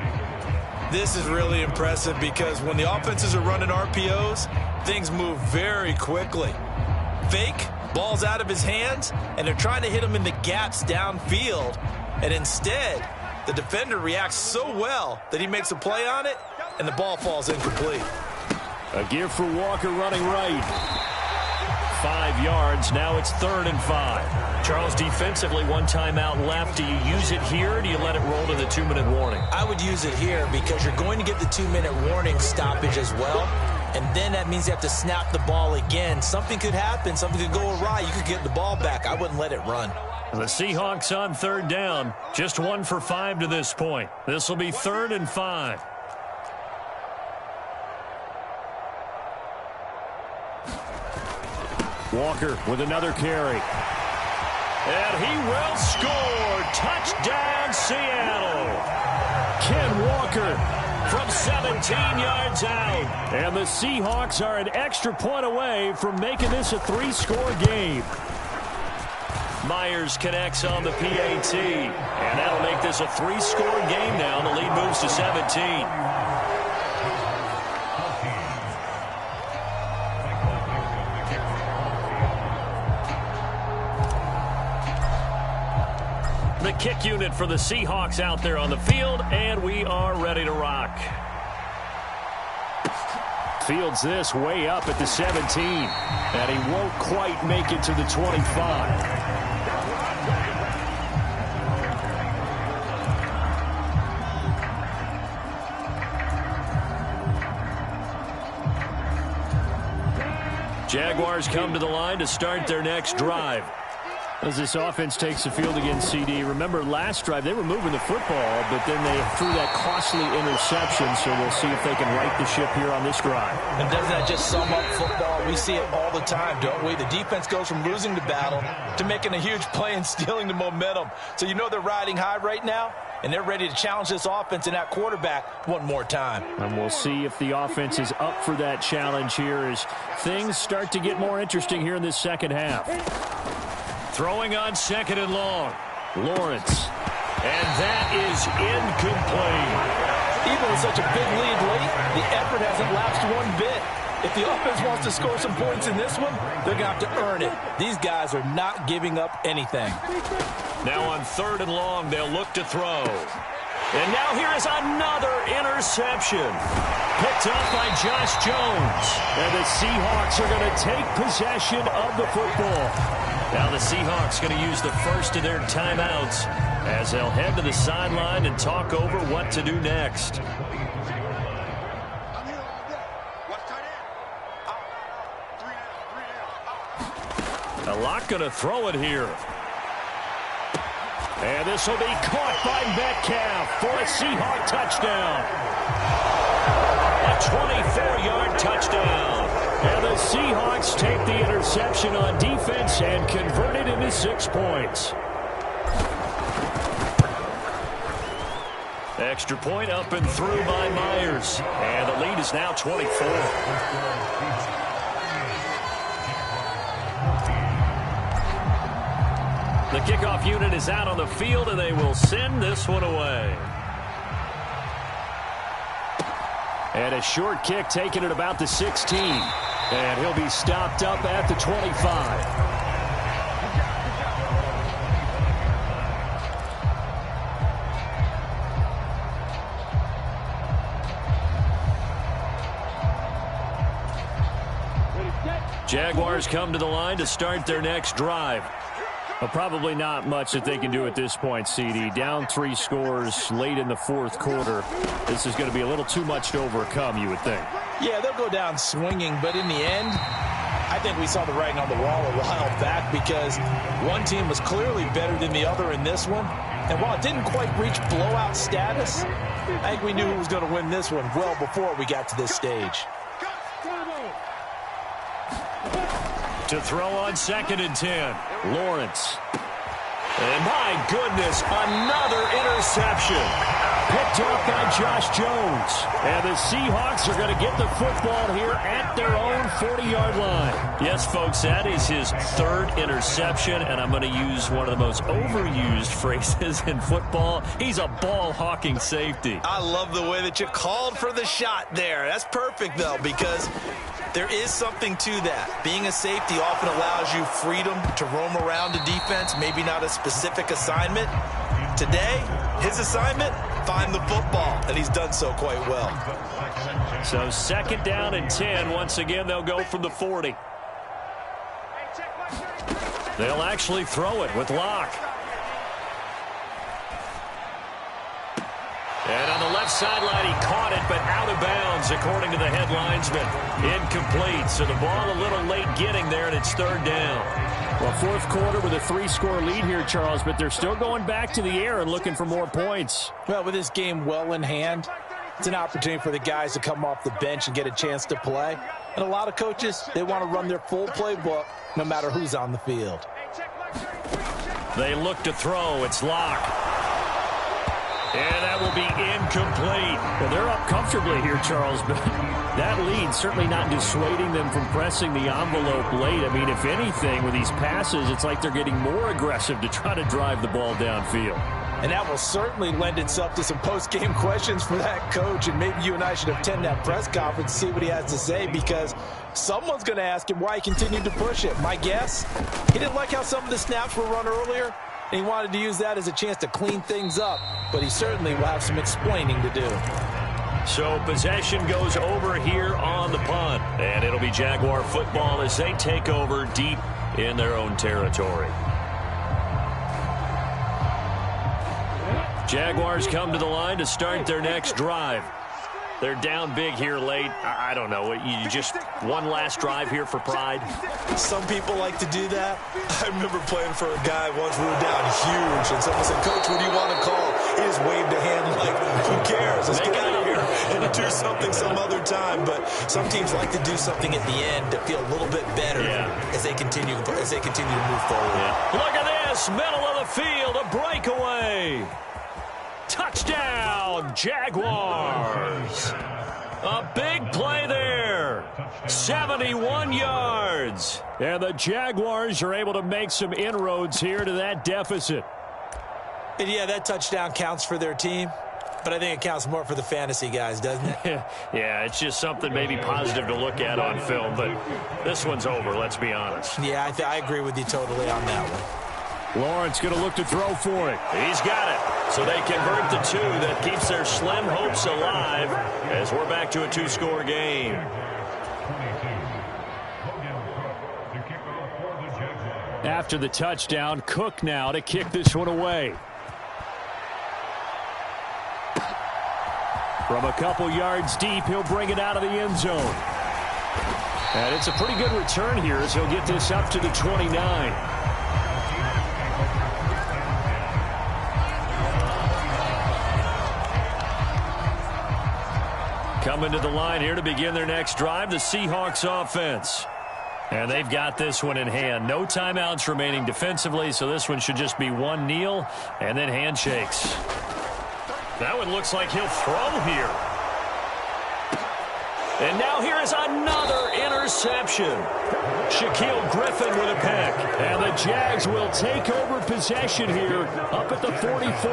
This is really impressive because when the offenses are running RPOs, things move very quickly. Fake, ball's out of his hands, and they're trying to hit him in the gaps downfield. And instead, the defender reacts so well that he makes a play on it, and the ball falls incomplete. A give for Walker running right. 5 yards. Now it's 3rd and 5. Charles, defensively, 1 timeout left. Do you use it here, or do you let it roll to the 2-minute warning? I would use it here because you're going to get the 2-minute warning stoppage as well. And then that means you have to snap the ball again. Something could happen. Something could go awry. You could get the ball back. I wouldn't let it run. The Seahawks on 3rd down. Just 1 for 5 to this point. This will be 3rd and 5. Walker with another carry. And he will score. Touchdown, Seattle. Ken Walker from 17 yards out. And the Seahawks are an extra point away from making this a 3-score game. Myers connects on the PAT. And that'll make this a 3-score game now. The lead moves to 17. kick unit for the Seahawks out there on the field, and we are ready to rock. Fields this way up at the 17, and he won't quite make it to the 25. Jaguars come to the line to start their next drive. As this offense takes the field against CD, remember last drive they were moving the football, but then they threw that costly interception, so we'll see if they can right the ship here on this drive. And doesn't that just sum up football? We see it all the time, don't we? The defense goes from losing the battle to making a huge play and stealing the momentum. So you know they're riding high right now, and they're ready to challenge this offense and that quarterback one more time. And we'll see if the offense is up for that challenge here as things start to get more interesting here in this second half. Throwing on 2nd and long. Lawrence. And that is incomplete. Even with such a big lead late, the effort hasn't lapsed one bit. If the offense wants to score some points in this one, they're going to have to earn it. These guys are not giving up anything. Now on 3rd and long, they'll look to throw. And now here is another interception. Picked up by Josh Jones. And the Seahawks are going to take possession of the football. Now the Seahawks going to use the first of their timeouts as they'll head to the sideline and talk over what to do next. A lot going to throw it here. And this will be caught by Metcalf for a Seahawk touchdown. A 24-yard touchdown. And the Seahawks take the interception on defense and convert it into 6 points. Extra point up and through by Myers. And the lead is now 24. The kickoff unit is out on the field, and they will send this one away. And a short kick taken at about the 16. And he'll be stopped up at the 25. Jaguars come to the line to start their next drive. Well, probably not much that they can do at this point, CD. Down 3 scores late in the 4th quarter. This is going to be a little too much to overcome, you would think. Yeah, they'll go down swinging, but in the end, I think we saw the writing on the wall a while back because one team was clearly better than the other in this one. And while it didn't quite reach blowout status, I think we knew who was going to win this one well before we got to this stage. To throw on 2nd and 10. Lawrence. And my goodness, another interception. Picked off by Josh Jones. And the Seahawks are going to get the football here at their own 40-yard line. Yes, folks, that is his 3rd interception, and I'm going to use one of the most overused phrases in football. He's a ball-hawking safety. I love the way that you called for the shot there. That's perfect, though, because there is something to that. Being a safety often allows you freedom to roam around the defense, maybe not a specific assignment. Today, his assignment, find the football, and he's done so quite well. So 2nd down and 10. Once again, they'll go from the 40. They'll actually throw it with Locke. And on the left sideline, he caught it, but out of bounds, according to the head linesman. Incomplete, so the ball a little late getting there, and it's 3rd down. Well, 4th quarter with a 3-score lead here, Charles, but they're still going back to the air and looking for more points. Well, with this game well in hand, it's an opportunity for the guys to come off the bench and get a chance to play. And a lot of coaches, they want to run their full playbook no matter who's on the field. They look to throw. It's Locke. And that will be incomplete. Well, they're up comfortably here, Charles, but that lead certainly not dissuading them from pressing the envelope late. I mean, if anything, with these passes, it's like they're getting more aggressive to try to drive the ball downfield. And that will certainly lend itself to some post-game questions for that coach, and maybe you and I should attend that press conference and see what he has to say, because someone's going to ask him why he continued to push it. My guess, he didn't like how some of the snaps were run earlier, And he wanted to use that as a chance to clean things up, but he certainly will have some explaining to do. So possession goes over here on the punt, and it'll be Jaguar football as they take over deep in their own territory. Jaguars come to the line to start their next drive. They're down big here late. I don't know. You just one last drive here for pride? Some people like to do that. I remember playing for a guy once we were down huge, and someone said, "Coach, what do you want to call?" He just waved a hand like, who cares? Let's get out of here and do something some other time. But some teams like to do something at the end to feel a little bit better as they continue to move forward. Yeah. Look at this. Middle of the field. A breakaway. Touchdown, Jaguars. A big play there. 71 yards. And the Jaguars are able to make some inroads here to that deficit. And yeah, that touchdown counts for their team, but I think it counts more for the fantasy guys, doesn't it? Yeah, it's just something maybe positive to look at on film, but this one's over, let's be honest. Yeah, I agree with you totally on that one. Lawrence going to look to throw for it. He's got it. So they convert the two. That keeps their slim hopes alive as we're back to a two-score game. After the touchdown, Cook now to kick this one away. From a couple yards deep, he'll bring it out of the end zone. And it's a pretty good return here as he'll get this up to the 29. Coming to the line here to begin their next drive, the Seahawks offense. And they've got this one in hand. No timeouts remaining defensively, so this one should just be one kneel and then handshakes. That one looks like he'll throw here. And now here is another interception. Shaquille Griffin with a pick. And the Jags will take over possession here up at the 44.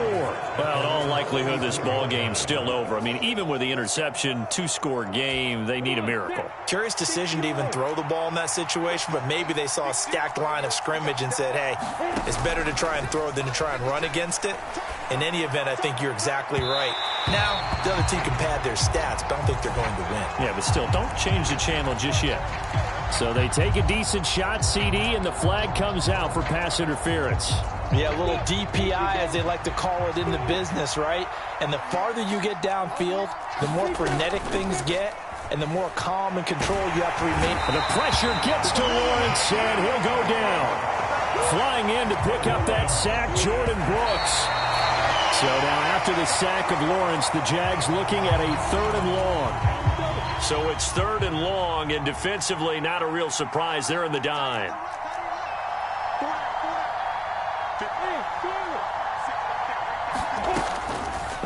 Well, in all likelihood, this ball game's still over. I mean, even with the interception, two-score game, they need a miracle. Curious decision to even throw the ball in that situation, but maybe they saw a stacked line of scrimmage and said, hey, it's better to try and throw than to try and run against it. In any event, I think you're exactly right. Now, the other team can pad their stats, but I don't think they're going to win. Yeah, but still, don't change the channel just yet. So they take a decent shot, CD, and the flag comes out for pass interference. Yeah, a little DPI, as they like to call it in the business, right? And the farther you get downfield, the more frenetic things get, and the more calm and control you have to remain. The pressure gets to Lawrence, and he'll go down. Flying in to pick up that sack, Jordan Brooks. So now after the sack of Lawrence, the Jags looking at a 3rd and long. So it's 3rd and long, and defensively not a real surprise. They're in the dime.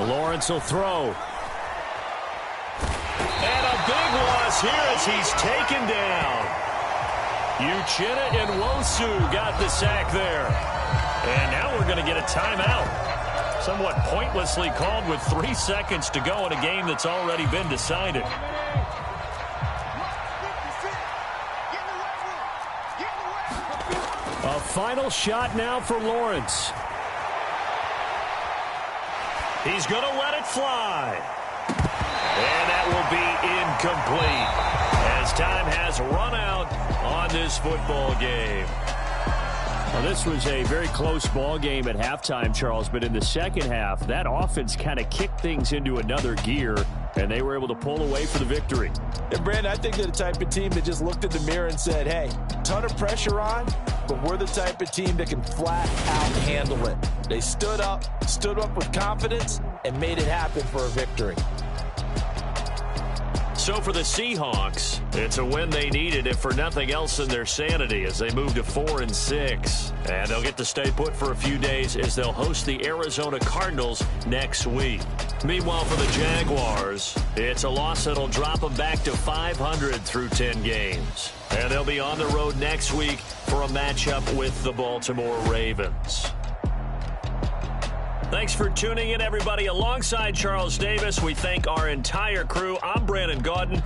Lawrence will throw. And a big loss here as he's taken down. Uchenna and Nwosu got the sack there. And now we're going to get a timeout. Somewhat pointlessly called with 3 seconds to go in a game that's already been decided. A final shot now for Lawrence. He's going to let it fly. And that will be incomplete as time has run out on this football game. Well, this was a very close ball game at halftime, Charles, but in the second half, that offense kind of kicked things into another gear, and they were able to pull away for the victory. And, Brandon, I think they're the type of team that just looked in the mirror and said, hey, ton of pressure on, but we're the type of team that can flat out handle it. They stood up with confidence, and made it happen for a victory. So for the Seahawks, it's a win they needed, if for nothing else than their sanity, as they move to 4-6. And they'll get to stay put for a few days as they'll host the Arizona Cardinals next week. Meanwhile, for the Jaguars, it's a loss that'll drop them back to 500 through 10 games. And they'll be on the road next week for a matchup with the Baltimore Ravens. Thanks for tuning in, everybody. Alongside Charles Davis, we thank our entire crew. I'm Brandon Gaudin.